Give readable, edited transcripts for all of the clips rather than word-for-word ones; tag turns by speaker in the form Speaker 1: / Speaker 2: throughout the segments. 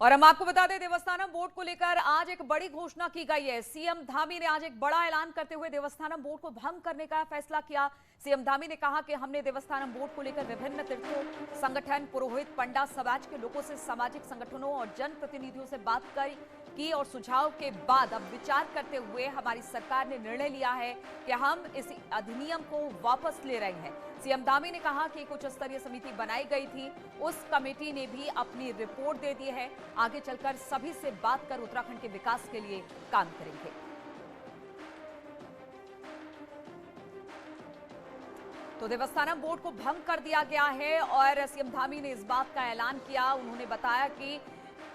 Speaker 1: और हम आपको बता दें, देवस्थानम बोर्ड को लेकर आज एक बड़ी घोषणा की गई है। सीएम धामी ने आज एक बड़ा ऐलान करते हुए देवस्थानम बोर्ड को भंग करने का फैसला किया। सीएम धामी ने कहा कि हमने देवस्थानम बोर्ड को लेकर विभिन्न तीर्थों, संगठन, पुरोहित, पंडा समाज के लोगों से, सामाजिक संगठनों और जनप्रतिनिधियों से बात की और सुझाव के बाद अब विचार करते हुए हमारी सरकार ने निर्णय लिया है कि हम इस अधिनियम को वापस ले रहे हैं। सीएम धामी ने कहा कि एक उच्च स्तरीय समिति बनाई गई थी, उस कमेटी ने भी अपनी रिपोर्ट दे दी है। आगे चलकर सभी से बात कर उत्तराखंड के विकास के लिए काम करेंगे। तो देवस्थानम बोर्ड को भंग कर दिया गया है और सीएम धामी ने इस बात का ऐलान किया। उन्होंने बताया कि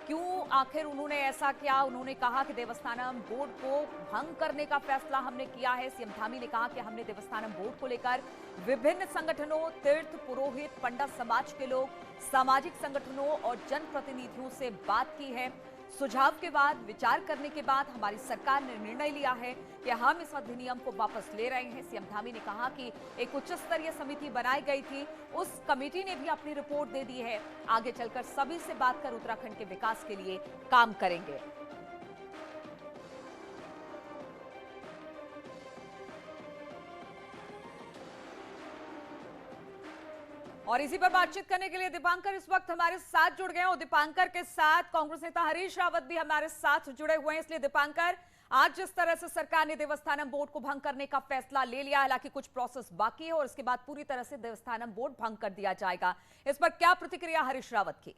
Speaker 1: क्यों आखिर उन्होंने ऐसा किया। उन्होंने कहा कि देवस्थानम बोर्ड को भंग करने का फैसला हमने किया है। सीएम धामी ने कहा कि हमने देवस्थानम बोर्ड को लेकर विभिन्न संगठनों, तीर्थ, पुरोहित, पंडित समाज के लोग, सामाजिक संगठनों और जनप्रतिनिधियों से बात की है। सुझाव के बाद, विचार करने के बाद हमारी सरकार ने निर्णय लिया है कि हम इस अधिनियम को वापस ले रहे हैं। सीएम धामी ने कहा कि एक उच्च स्तरीय समिति बनाई गई थी, उस कमेटी ने भी अपनी रिपोर्ट दे दी है। आगे चलकर सभी से बात कर उत्तराखंड के विकास के लिए काम करेंगे। और इसी पर बातचीत करने के लिए दीपांकर इस वक्त हमारे साथ जुड़ गए हैं और दीपांकर के साथ कांग्रेस नेता हरीश रावत भी हमारे साथ जुड़े हुए हैं। इसलिए दीपांकर, आज जिस तरह से सरकार ने देवस्थानम बोर्ड को भंग करने का फैसला ले लिया, हालांकि कुछ प्रोसेस बाकी है और इसके बाद पूरी तरह से देवस्थानम बोर्ड भंग कर दिया जाएगा, इस पर क्या प्रतिक्रिया हरीश रावत की?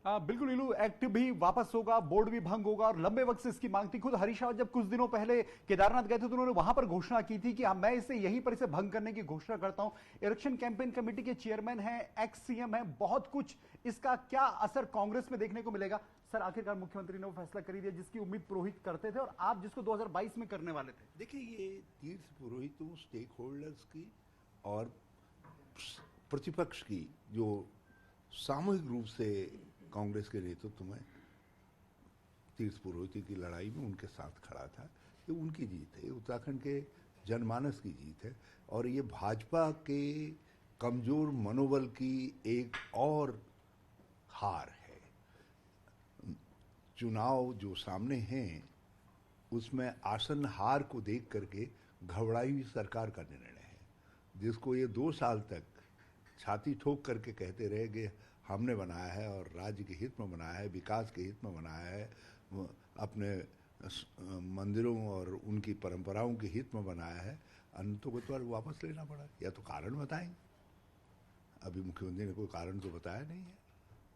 Speaker 2: बिल्कुल नीलू, एक्ट भी वापस होगा, बोर्ड भी भंग होगा और लंबे वक्त से इसकी मांग थी। खुद हरीश रावत जब कुछ दिनों पहले केदारनाथ गए थे तो उन्होंने वहां पर घोषणा की थी कि मैं इसे यहीं पर इसे भंग करने की घोषणा करता हूं। इलेक्शन कैंपेन कमेटी के चेयरमैन हैं, एक्स सीएम हैं, बहुत कुछ। इसका क्या असर कांग्रेस में देखने को मिलेगा? सर, आखिरकार मुख्यमंत्री ने वो फैसला कर दिया जिसकी उम्मीद पुरोहित करते थे और आप जिसको 2022 में करने वाले थे।
Speaker 3: देखिए, ये तीर्थ पुरोहितों, स्टेक होल्डर्स की और प्रतिपक्ष की जो सामूहिक रूप से कांग्रेस के नेतृत्व में तीर्थ पुरोहित की लड़ाई में उनके साथ खड़ा था, ये उनकी जीत है, उत्तराखंड के जनमानस की जीत है और ये भाजपा के कमजोर मनोबल की एक और हार है। चुनाव जो सामने हैं उसमें आसन हार को देख करके घबराई हुई सरकार का निर्णय है, जिसको ये 2 साल तक छाती ठोक करके कहते रहे कि हमने बनाया है और राज्य के हित में बनाया है, विकास के हित में बनाया है, अपने मंदिरों और उनकी परंपराओं के हित में बनाया है, अंतों को तो वापस लेना पड़ा। या तो कारण बताएं, अभी मुख्यमंत्री ने कोई कारण तो बताया नहीं है।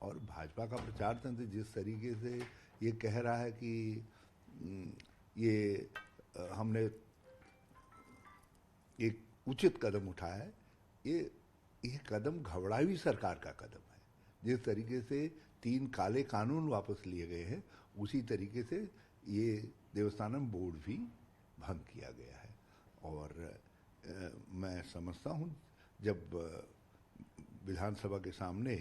Speaker 3: और भाजपा का प्रचार तंत्र जिस तरीके से ये कह रहा है कि ये हमने एक उचित कदम उठाया है, ये कदम घबराई हुई सरकार का कदम है। जिस तरीके से 3 काले कानून वापस लिए गए हैं, उसी तरीके से ये देवस्थानम बोर्ड भी भंग किया गया है। और मैं समझता हूँ जब विधानसभा के सामने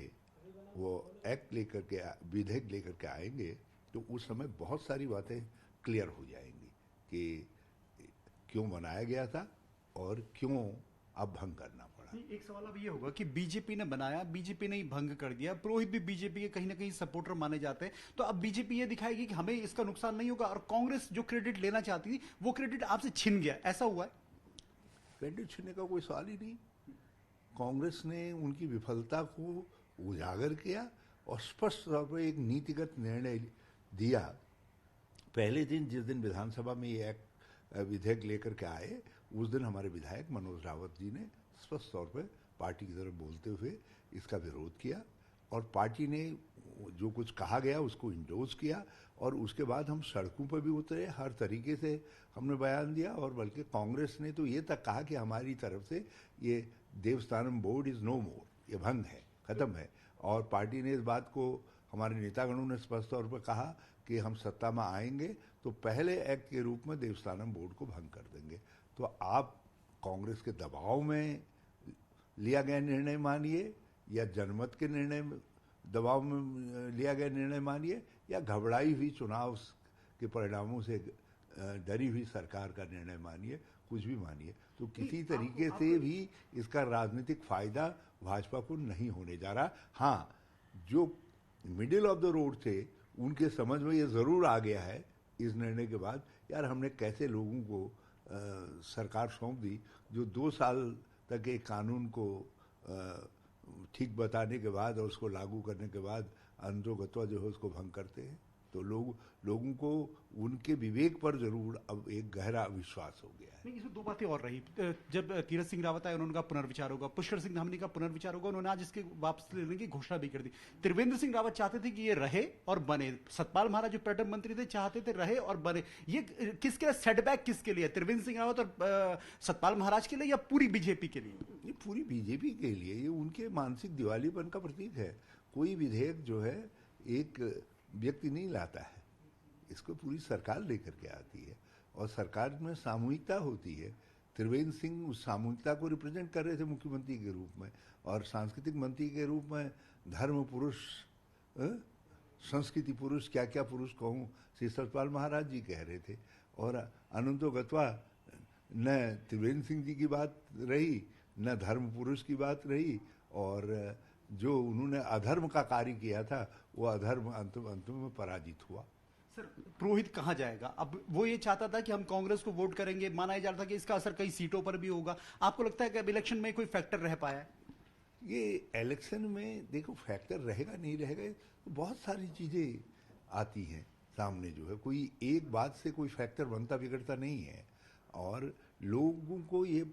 Speaker 3: वो एक्ट लेकर के, विधेयक लेकर के आएंगे तो उस समय बहुत सारी बातें क्लियर हो जाएंगी कि क्यों बनाया गया था और क्यों अब भंग करना पड़ा।
Speaker 2: एक सवाल अब ये होगा कि बीजेपी ने बनाया, बीजेपी ने ही भंग कर दिया, पुरोहित भी बीजेपी के कहीं ना कहीं सपोर्टर माने जाते हैं, तो अब बीजेपी ये दिखाएगी कि हमें इसका नुकसान नहीं होगा और कांग्रेस जो क्रेडिट लेना चाहती थी वो क्रेडिट आपसे छिन गया, ऐसा हुआ है?
Speaker 3: क्रेडिट छीनने का कोई सवाल ही नहीं। कांग्रेस ने उनकी विफलता को उजागर किया और स्पष्ट तौर पर एक नीतिगत निर्णय दिया। पहले दिन, जिस दिन विधानसभा में ये विधेयक लेकर के आए, उस दिन हमारे विधायक मनोज रावत जी ने स्पष्ट तौर पर पार्टी की तरफ बोलते हुए इसका विरोध किया और पार्टी ने जो कुछ कहा गया उसको इंडोर्स किया और उसके बाद हम सड़कों पर भी उतरे, हर तरीके से हमने बयान दिया। और बल्कि कांग्रेस ने तो ये तक कहा कि हमारी तरफ से ये देवस्थानम बोर्ड इज़ नो मोर, ये भंग है, ख़त्म है। और पार्टी ने इस बात को, हमारे नेतागणों ने स्पष्ट तौर पर कहा कि हम सत्ता में आएंगे तो पहले एक्ट के रूप में देवस्थानम बोर्ड को भंग कर देंगे। तो आप कांग्रेस के दबाव में लिया गया निर्णय मानिए या जनमत के निर्णय दबाव में लिया गया निर्णय मानिए या घबराई हुई चुनाव के परिणामों से डरी हुई सरकार का निर्णय मानिए, कुछ भी मानिए, तो किसी तरीके से भी इसका राजनीतिक फायदा भाजपा को नहीं होने जा रहा। हाँ, जो मिडिल ऑफ द रोड थे उनके समझ में ये जरूर आ गया है इस निर्णय के बाद, यार हमने कैसे लोगों को सरकार सौंप दी जो 2 साल तक एक कानून को ठीक बताने के बाद और उसको लागू करने के बाद अंतोगत्वा जो है उसको भंग करते हैं। तो लोगों को उनके विवेक पर जरूर अब एक गहरा विश्वास हो गया है।
Speaker 2: नहीं, इसमें 2 बातें और रही। जब तीरथ सिंह रावत आए उन्होंने कहा पुनर्विचार होगा, पुष्कर सिंह धामी का पुनर्विचार होगा, उन्होंने आज इसके वापस लेने की घोषणा भी कर दी। त्रिवेंद्र सिंह रावत चाहते थे कि ये रहे और बने, सतपाल महाराज जो पर्यटन मंत्री थे चाहते थे रहे और बने। ये किसके लिए सेटबैक, किसके लिए, त्रिवेंद्र सिंह रावत और सतपाल महाराज के लिए या पूरी बीजेपी के लिए?
Speaker 3: ये पूरी बीजेपी के लिए, ये उनके मानसिक दिवालीपन का प्रतीक है। कोई विधेयक जो है एक व्यक्ति नहीं लाता है, इसको पूरी सरकार लेकर के आती है और सरकार में सामूहिकता होती है। त्रिवेंद्र सिंह उस सामूहिकता को रिप्रेजेंट कर रहे थे मुख्यमंत्री के रूप में, और सांस्कृतिक मंत्री के रूप में धर्म पुरुष, संस्कृति पुरुष, क्या क्या पुरुष कहूँ, श्री सतपाल महाराज जी कह रहे थे। और अनंतोगत्वा न त्रिवेंद्र सिंह जी की बात रही, न धर्म पुरुष की बात रही, और जो उन्होंने अधर्म का कार्य किया था वो अधर्म अंत में पराजित हुआ।
Speaker 2: सर, पुरोहित कहाँ जाएगा? अब वो ये चाहता था कि हम कांग्रेस को वोट करेंगे, माना जा रहा था कि इसका असर कई सीटों पर भी होगा। आपको लगता है कि अब इलेक्शन में कोई फैक्टर रह पाया है?
Speaker 3: ये इलेक्शन में देखो फैक्टर रहेगा नहीं रहेगा, तो बहुत सारी चीजें आती हैं सामने। जो है कोई एक बात से कोई फैक्टर बनता बिगड़ता नहीं है, और लोगों को ये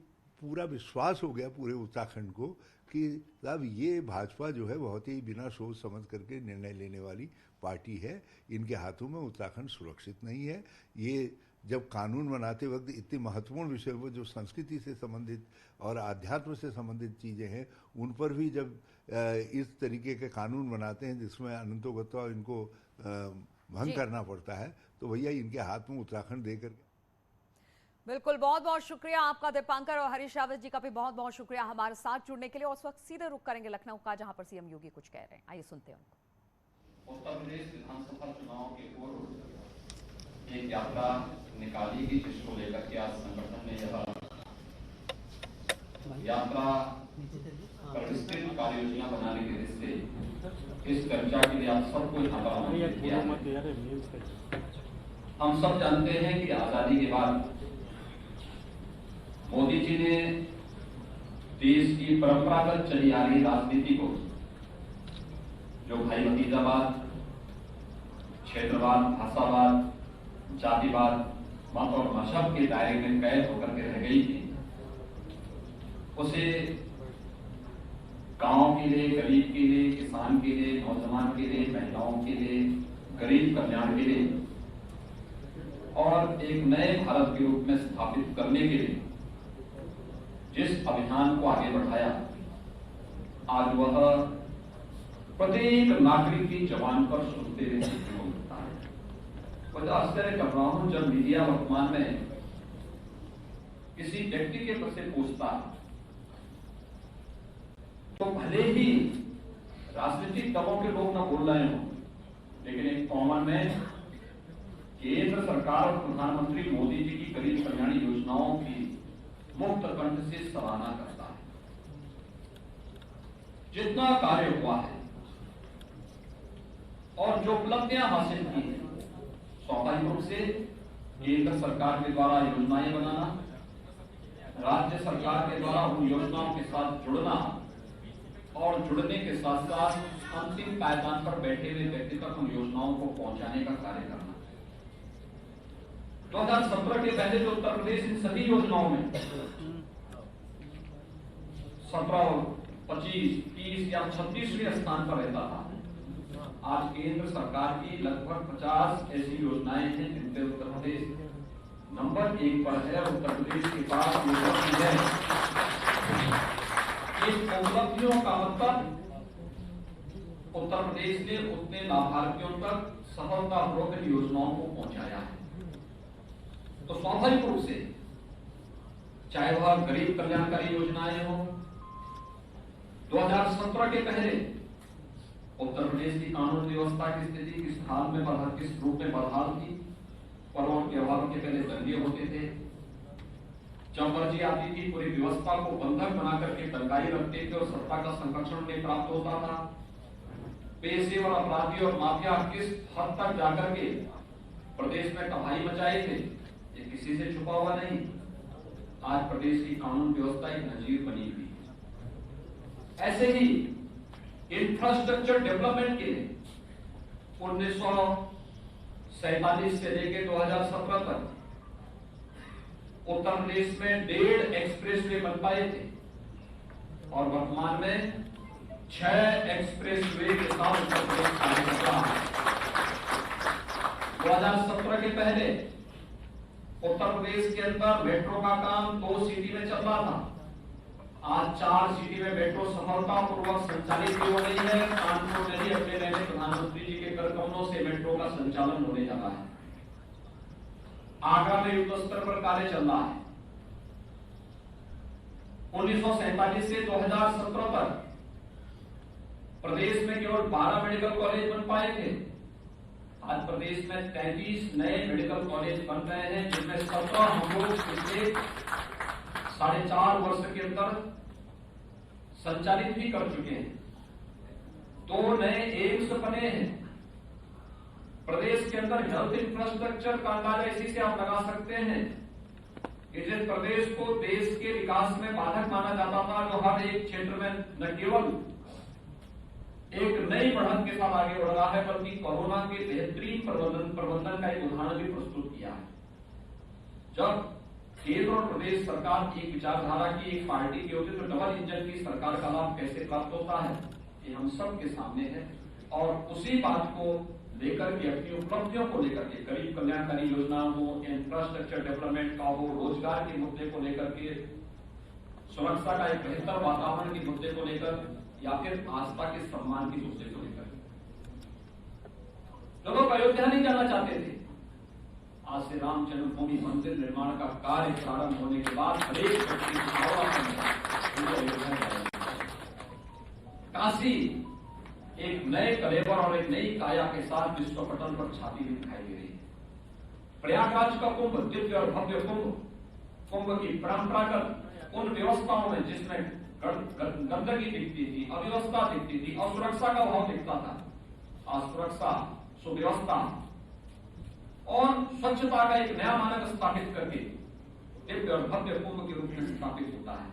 Speaker 3: पूरा विश्वास हो गया पूरे उत्तराखंड को कि साहब ये भाजपा जो है बहुत ही बिना सोच समझ करके निर्णय लेने वाली पार्टी है, इनके हाथों में उत्तराखंड सुरक्षित नहीं है। ये जब कानून बनाते वक्त इतने महत्वपूर्ण विषय पर जो संस्कृति से संबंधित और आध्यात्म से संबंधित चीज़ें हैं उन पर भी जब इस तरीके के कानून बनाते हैं जिसमें अनंतोगत्वा इनको भंग करना पड़ता है, तो भैया इनके हाथ में उत्तराखंड देकर।
Speaker 1: बिल्कुल, बहुत बहुत शुक्रिया आपका दीपांकर, और हरीश रावत जी का भी बहुत बहुत शुक्रिया हमारे साथ जुड़ने के लिए। और उस वक्त सीधे रुख करेंगे लखनऊ का, जहां पर सीएम योगी कुछ कह रहे हैं। आइए सुनते हैं उनको।
Speaker 4: उत्तर प्रदेश विधानसभा चुनाव के पूर्व एक यात्रा निकाली गई जिसको लेकर के आज संगठन ने यह यात्रा पर विस्तृत कार्य योजना बनाने के दृष्टि इस चर्चा के लिए आप सबको यहाँ पर आमंत्रित किया है। हम सब जानते हैं कि आजादी के बाद मोदी जी ने देश की परंपरागत चली आ रही राजनीति को, जो भाई भतीजावाद, क्षेत्रवाद, भाषावाद, जातिवाद, मत और मजहब के दायरे में कैद होकर के रह गई थी, उसे गांव के लिए, गरीब के लिए, किसान के लिए, नौजवान के लिए, महिलाओं के लिए, गरीब कल्याण के लिए और एक नए भारत के रूप में स्थापित करने के लिए जिस अभियान को आगे बढ़ाया, आज वह प्रत्येक नागरिक की जबान पर सुनते हुए मिलता है। मुझे आश्चर्य कर रहा हूं जब मीडिया वर्तमान में किसी व्यक्ति के प्रति पूछता तो भले ही राजनीतिक दलों के लोग न बोल रहे हों, लेकिन एक कॉमन मैन केंद्र सरकार और प्रधानमंत्री मोदी जी की गरीब कल्याण योजनाओं की मुक्त कंठ से सराहना करता है। जितना कार्य हुआ है और जो उपलब्धियां हासिल की है, स्वाभाविक रूप से केंद्र सरकार के द्वारा योजनाएं बनाना, राज्य सरकार के द्वारा उन योजनाओं के साथ जुड़ना और जुड़ने के साथ साथ अंतिम पायदान पर बैठे हुए व्यक्ति तक उन योजनाओं को पहुंचाने का कार्य करना। 2017 के पहले जो उत्तर प्रदेश इन सभी योजनाओं में 17, 25, 30 या 36वें स्थान पर रहता था, आज केंद्र सरकार की लगभग 50 ऐसी योजनाएं हैं जिनपे उत्तर प्रदेश नंबर 1 पर है। उत्तर प्रदेश के पास उपलब्धि है। इस उपलब्धियों का मतलब उत्तर प्रदेश ने उतने लाभार्थियों तक सफलतापूर्वक योजनाओं को पहुंचाया है। तो स्वाभाविक रूप से चाहे वह गरीब कल्याणकारी योजनाएं हो, 2017 के पहले उत्तर प्रदेश की कानून व्यवस्था की स्थिति किस हाल में, किस रूप में बदहाल थी, और उन त्योहारों के पहले दंगे होते थे, जब मर्जी आती थी पूरी व्यवस्था को बंधक बना करके दंगाई रखते थे और सत्ता का संरक्षण नहीं प्राप्त होता था। पेशेवर अपराधी और माफिया किस हद तक जाकर के प्रदेश में तबाही मचाए थे, ये किसी से छुपा हुआ नहीं। आज प्रदेश की कानून व्यवस्था एक नजीर बनी हुई है। ऐसे ही इंफ्रास्ट्रक्चर डेवलपमेंट के लिए 1947 से लेकर 2017 तक उत्तर प्रदेश में 1.5 एक्सप्रेसवे बन पाए थे और वर्तमान में 6 एक्सप्रेसवे के साथ उत्तर प्रदेश कार्य कर रहा है। 2017 के पहले उत्तर प्रदेश के अंदर मेट्रो का काम 2 सिटी में चल रहा था। आज 4 सिटी में मेट्रो सफलतापूर्वक संचालित हो रही है। कानपुर में भी अगले महीने प्रधानमंत्री जी के कर कमलों से मेट्रो का संचालन होने जा रहा है। आगरा में युद्ध स्तर पर कार्य चल रहा है। 1947 से 2017 तक प्रदेश में केवल 12 मेडिकल कॉलेज बन पाए थे। आज प्रदेश में 33 नए मेडिकल कॉलेज बन रहे हैं, जिनमें 17 हम लोग पिछले 4.5 वर्ष के अंदर संचालित भी कर चुके हैं। 2 नए एम्स बने हैं। प्रदेश के अंदर हेल्थ इंफ्रास्ट्रक्चर का अंदाजा इसी से आप लगा सकते हैं कि जिस प्रदेश को देश के विकास में बाधक माना जाता था, जो हर एक क्षेत्र में न केवल एक नई बढ़त के साथ आगे बढ़ रहा है, बल्कि कोरोना के बेहतरीन प्रबंधन का एक उदाहरण भी प्रस्तुत किया है। जब केंद्र और प्रदेश सरकार एक विचारधारा की एक पार्टी की होती है तो डबल इंजन की सरकार का लाभ कैसे प्राप्त होता है, ये हम सब के सामने है। और उसी बात को लेकर के, अपनी उपलब्धियों को लेकर के, गरीब कल्याणकारी योजनाओं हो, इंफ्रास्ट्रक्चर डेवलपमेंट का हो, रोजगार के मुद्दे को लेकर के, सुरक्षा का एक बेहतर वातावरण के मुद्दे को लेकर, या फिर आस्था के सम्मान के मुद्दे को लेकर लोग अयोध्या नहीं जाना चाहते थे। आज से राम जन्मभूमि मंदिर निर्माण का कार्य प्रारंभ होने के बाद हरेक व्यक्ति काशी एक नए कलेवर और एक नई काया के साथ विश्व पटल पर छाती हुई दिखाई दे रही है। प्रयागराज का कुंभ, दिव्य और भव्य कुंभ की परंपरागत उन व्यवस्थाओं में जिसमें गंदगी दिखती थी, अव्यवस्था दिखती थी, असुरक्षा का भाव दिखता था, आज सुरक्षा, सुव्यवस्था और स्वच्छता का एक नया मानक स्थापित करके दिव्य और भव्य कुंभ के रूप में स्थापित होता है।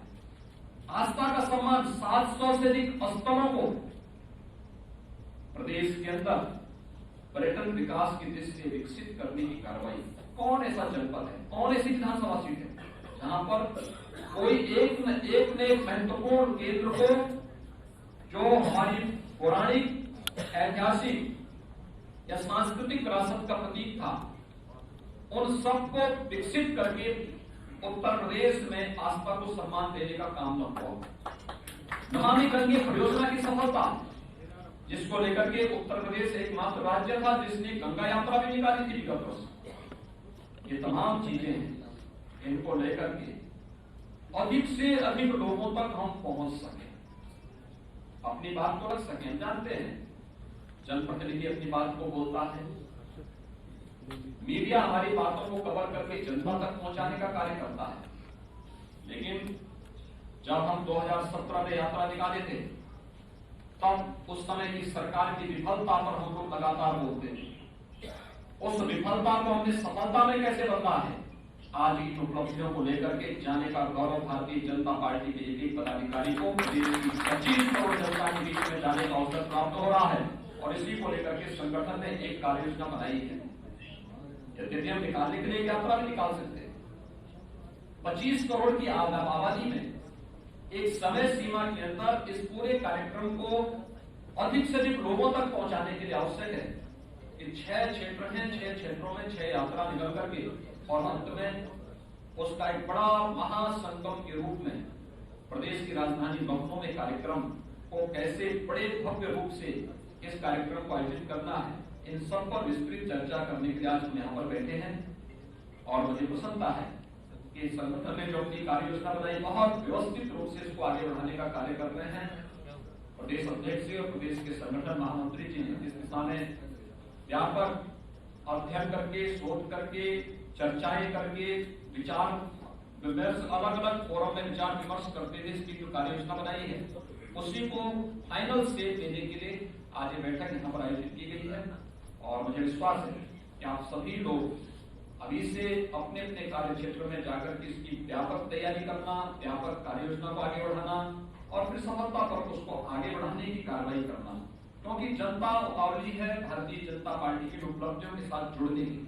Speaker 4: आस्था का सम्मान 700 से अधिक स्थलों को प्रदेश के अंदर पर्यटन विकास की दृष्टि से विकसित करने की कार्रवाई। कौन ऐसा जनपद है, कौन ऐसी विधानसभा सीट है जहां पर कोई एक न एक महत्वपूर्ण केंद्र को, जो हमारी पौराणिक, ऐतिहासिक या सांस्कृतिक विरासत का प्रतीक था, उन सबको विकसित करके उत्तर प्रदेश में आस्था को सम्मान देने का काम न हुआ। नमामि गंगे परियोजना की सफलता, जिसको लेकर के उत्तर प्रदेश एकमात्र राज्य था जिसने गंगा यात्रा भी निकाली थी विगत वर्ष। ये तमाम चीजें हैं, इनको लेकर के अधिक से अधिक लोगों तक हम पहुंच सके, अपनी बात को रख सके। हम जानते हैं जनप्रतिनिधि अपनी बात को बोलता है, मीडिया हमारी बातों को कवर करके जनता तक पहुंचाने का कार्य करता है, लेकिन जब हम 2017 में यात्रा निकाले थे तब उस समय की सरकार की विफलता पर हम लोग लगातार बोलते थे। उस विफलता को हमने सफलता में कैसे बदला है, आज की उपलब्धियों को लेकर के जाने का गौरव भारतीय जनता पार्टी के एक पदाधिकारी को देश की 25 करोड़ जनता के बीच में जाने का अवसर प्राप्त हो रहा है। और इसी को लेकर के संगठन ने एक कार्य योजना बनाई है। यद्यपि हम निकालने के लिए यात्रा भी निकाल सकते हैं, 25 करोड़ की आबादी में एक समय सीमा के अंदर इस पूरे कार्यक्रम को अधिक से अधिक लोगों तक पहुंचाने के लिए आवश्यक है कि 6 क्षेत्र हैं, 6 क्षेत्रों में 6 यात्रा निकल करके और अंत में उसका एक बड़ा महासंगम के रूप में प्रदेश की राजधानी लखनऊ में कार्यक्रम को कैसे बड़े भव्य रूप से इस कार्यक्रम को आयोजित करना है, इन सब पर विस्तृत चर्चा करने के लिए आज हम यहाँ पर बैठे हैं। और मुझे प्रसन्नता है कि संगठन ने जो अपनी कार्य योजना बनाई, बहुत व्यवस्थित रूप से इसको आगे बढ़ाने का कार्य कर रहे हैं। प्रदेश अध्यक्ष जी और प्रदेश के संगठन महामंत्री जी इस दिशा में व्यापक अध्ययन करके, शोध करके, चर्चाएं करके, विचार अलग अलग फोरम में विचार विमर्श करते हुए इसकी जो कार्य योजना बनाई है उसी को फाइनल स्टेज देने के लिए आज ये बैठक यहाँ पर आयोजित की गई है। और मुझे विश्वास है कि आप सभी लोग अभी से अपने अपने कार्य क्षेत्र में जाकर के इसकी व्यापक तैयारी करना, व्यापक कार्य योजना को आगे बढ़ाना और फिर सफलता पर उसको आगे बढ़ाने की कार्रवाई करना, क्योंकि जनता उतावली है भारतीय जनता पार्टी की उपलब्धियों के साथ जुड़ने की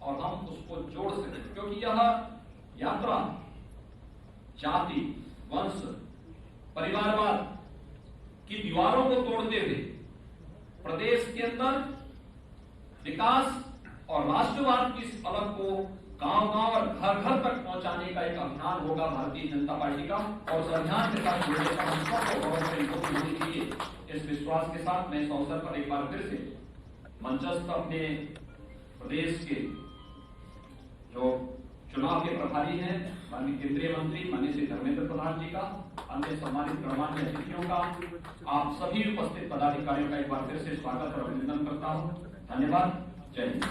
Speaker 4: और हम उसको जोड़ सके, क्योंकि यह यात्रा जाति, वंश, परिवारवाद की दीवारों को तोड़ते हुए प्रदेश के अंदर विकास और राष्ट्रवाद की इस अलग को गांव-गांव और घर-घर तक पहुंचाने का एक अभियान होगा भारतीय जनता पार्टी का। और उस अभियान के साथ जुड़ने का हम सबको बहुत होनी चाहिए। इस विश्वास के साथ मैं इस अवसर पर एक बार फिर से मंचस्थ अपने प्रदेश के जो चुनाव के प्रभारी हैं माननीय केंद्रीय मंत्री माननीय श्री धर्मेंद्र प्रधान जी का, अन्य सम्मानित गणमान्य अतिथियों का, आप सभी उपस्थित पदाधिकारियों का एक बार फिर से स्वागत और अभिनंदन करता हूं। धन्यवाद। जय हिंद।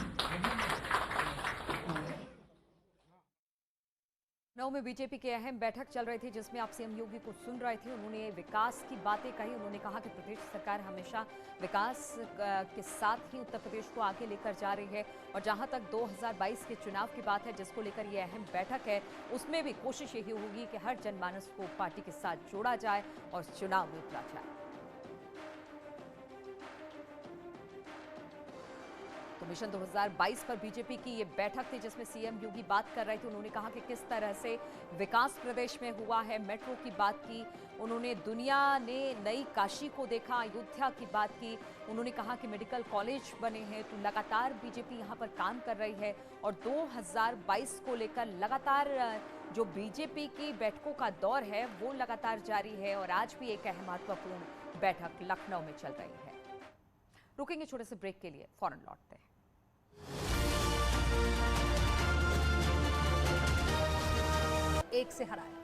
Speaker 1: लखनऊ में बीजेपी की अहम बैठक चल रही थी जिसमें आप सीएम योगी को सुन रहे थे। उन्होंने विकास की बातें कही। उन्होंने कहा कि प्रदेश सरकार हमेशा विकास के साथ ही उत्तर प्रदेश को आगे लेकर जा रही है और जहां तक 2022 के चुनाव की बात है जिसको लेकर ये अहम बैठक है, उसमें भी कोशिश यही होगी कि हर जनमानस को पार्टी के साथ जोड़ा जाए और चुनाव में उतरा जाए। तो मिशन 2022 पर बीजेपी की ये बैठक थी जिसमें सीएम योगी बात कर रहे थे। उन्होंने कहा कि किस तरह से विकास प्रदेश में हुआ है, मेट्रो की बात की। उन्होंने दुनिया ने नई काशी को देखा, अयोध्या की बात की। उन्होंने कहा कि मेडिकल कॉलेज बने हैं, तो लगातार बीजेपी यहाँ पर काम कर रही है और 2022 को लेकर लगातार जो बीजेपी की बैठकों का दौर है वो लगातार जारी है और आज भी एक अहम महत्वपूर्ण बैठक लखनऊ में चल रही है। रुकेंगे छोटे से ब्रेक के लिए, फौरन लौटते हैं। एक से हराया।